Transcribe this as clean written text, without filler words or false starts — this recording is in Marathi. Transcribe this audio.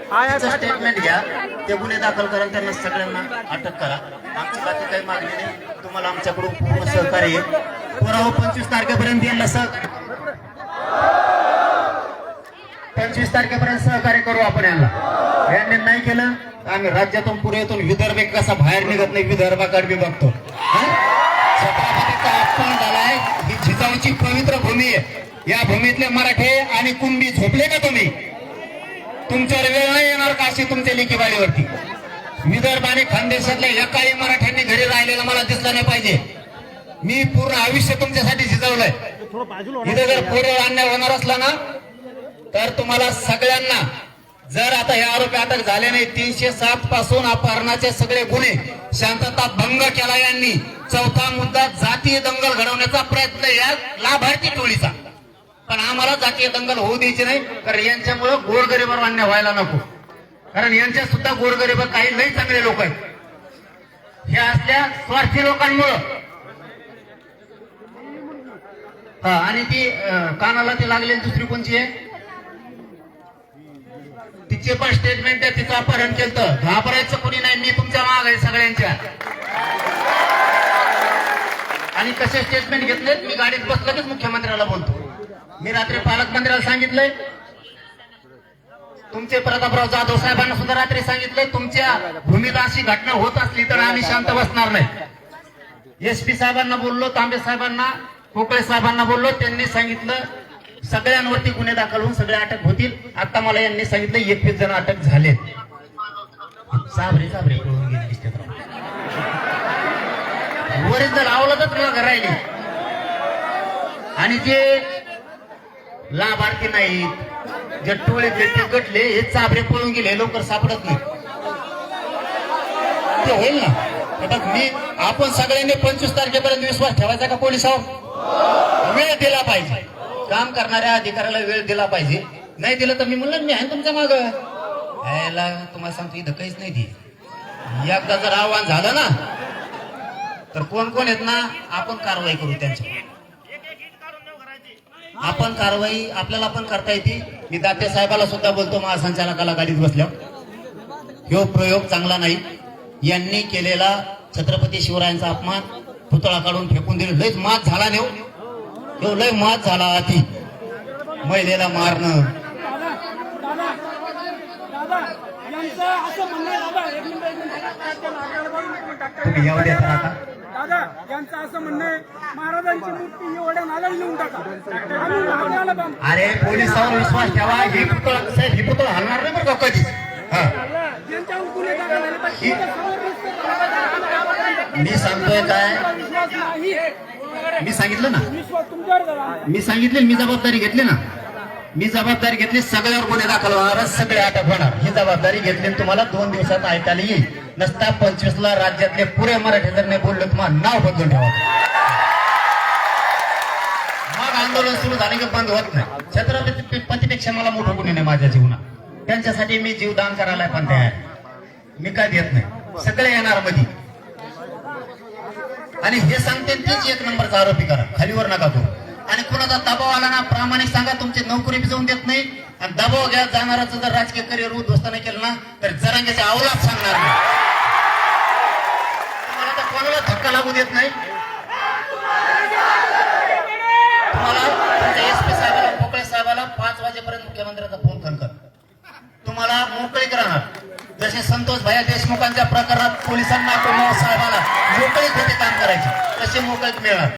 स्टेटमेंट घ्या, ते गुन्हे दाखल करा, त्यांना सगळ्यांना अटक करा. आमची बाकी काही मागणी नाही, तुम्हाला आमच्याकडून पूर्ण सहकार्य आहे. पुरावा 25 तारखेपर्यंत यांना 25 तारखेपर्यंत सहकार्य करू आपण. यांनी नाही केलं आम्ही राज्यातून पुढेतून विदर्भ कसा बाहेर निघत नाही, विदर्भाकडे बघतो. छत्रपतीचा अपमान झालाय. ही जिजाऊची पवित्र भूमी आहे. या भूमीतले मराठे आणि कुंभी झोपले का तुम्ही? तुमच्यावर वेळ नाही येणार का अशी तुमच्या लेकीबाळीवरती? विदर्भ आणि खानदेशातल्या एकाही मराठ्यांनी घरी राहिलेला मला दिसला नाही पाहिजे. मी पूर्ण आयुष्य तुमच्यासाठी झिजवलंय. इथे जर पुढे अन्याय होणार असला ना तर तुम्हाला सगळ्यांना, जर आता हे आरोपी अटक झाले नाही, 307 पासून अपहरणाचे सगळे गुन्हे, शांतता भंग केला यांनी. चौथा मुद्दा जातीय दंगल घडवण्याचा प्रयत्न या लाभार्थी टोळीचा. पण आम्हाला जातीय दंगल होऊ द्यायची नाही, कारण यांच्यामुळे गोरगरिबावर अन्याय व्हायला नको. कारण यांच्या सुद्धा गोरगरीब काही लई चांगले लोक आहेत. हे असल्या स्वार्थी लोकांमुळं. आणि ती कानाला ती लागलेली दुसरी कोणची आहे, तिचे पण स्टेटमेंट आहे. तिचं अपहरण केलं. घाबरायचं कोणी नाही, मी तुमच्या माग आहे सगळ्यांच्या. आणि कसे स्टेटमेंट घेतलेत, मी गाडीत बसलो की मुख्यमंत्र्याला बोलतो. मी रात्री पालकमंत्र्याला सांगितलंय, तुमचे प्रतापराव जाधव साहेबांना सुद्धा रात्री सांगितलंय, तुमच्या भूमीला अशी घटना होत असली तर आम्ही शांत बसणार नाही. SP साहेबांना बोललो, तांबे साहेबांना, कोकळे साहेबांना बोललो. त्यांनी सांगितलं सगळ्यांवरती गुन्हे दाखल होऊन सगळे अटक होतील. आता मला यांनी सांगितलं 21 जण अटक झालेत. साबरे पळून गेले दिसतात. ओरिजिनल आवलतच मला राहिली. आणि जे लाभार्थी नाहीत, जे टोळे ते गटले, हे चाबरे पळून गेले, लवकर सापडत नाही. ते होईल ना. आता आपण सगळ्यांनी 25 तारखेपर्यंत विश्वास ठेवायचा का पोलिसावर? वेळ दिला पाहिजे. काम करणाऱ्या अधिकाऱ्याला वेळ दिला पाहिजे. नाही दिलं तर मी म्हणलं मी आहे तुमच्या माग. यायला तुम्हाला सांगतो इथं काहीच नाही. ती एकदा जर आव्हान झालं ना तर कोण कोण आहेत ना, आपण कारवाई करू त्यांच्यावर. आपण कारवाई आपल्याला पण करता येते. मी दाते साहेबाला सुद्धा बोलतो, महासंचालकाला गाडीत बसल्यावर, ह्यो प्रयोग चांगला नाही. यांनी केलेला छत्रपती शिवरायांचा अपमान, पुतळा काढून फेकून दिले. लयच मात झाला नेऊ, ह्यो लय मात झाला. अति महिलेला मारणं. तुम्ही येऊ देता आता. दादा यांचं असं म्हणणं आहे, महाराजांची मूर्ती एवढ्या नाल्याला नेऊन टाका. अरे पोलिसांवर विश्वास ठेवा. ही पुतळा साहेब, ही पुतळा हलणार नाही बरं का कधी. ज्यांच्यावर गुन्हे दाखल झाले पाहिजे. मी सांगतोय काय, मी सांगितलं ना, मी सांगितले, मी जबाबदारी घेतली ना. मी जबाबदारी घेतली, सगळ्यावर गुन्हे दाखल होणार, सगळे अटक होणार. ही जबाबदारी घेतली. तुम्हाला 2 दिवसात ऐकायला येईल. नसता 25ला राज्यातले पुरे मराठी जर नाही बोलले, तुम्हाला नाव बदलून ठेवा. मग आंदोलन सुरू झाले की बंद होत नाही. छत्रपतीपेक्षा मला मोठं गुन्हे नाही माझ्या जीवनात. त्यांच्यासाठी मी जीवदान करायला पण तयार. मी काय देत नाही. सगळे येणार मध्ये. आणि हे सांगते तेच 1 नंबरचा आरोपी करा, खालीवर नका करू. आणि कोणाचा दबाव आला ना, प्रामाणिक सांगा, तुमची नोकरी बी जाऊन देत नाही. आणि दबाव घ्या, जाणाराचं जर राजकीय करिअर उद्ध्वस्त नाही केलं ना तर जरांगेचे अवलाप सांगणार नाही. तुम्हाला तर कोणाला धक्का लागू देत नाही. तुम्हाला तुमच्या SP साहेबाला, कोकळे साहेबाला 5 वाजेपर्यंत मुख्यमंत्र्याचा फोन कर. तुम्हाला मोकळीक राहणार. जसे संतोष भैया देशमुखांच्या प्रकरणात पोलिसांना साहेबाला मोकळीक होते काम करायची, तशी मोकळीक मिळणार.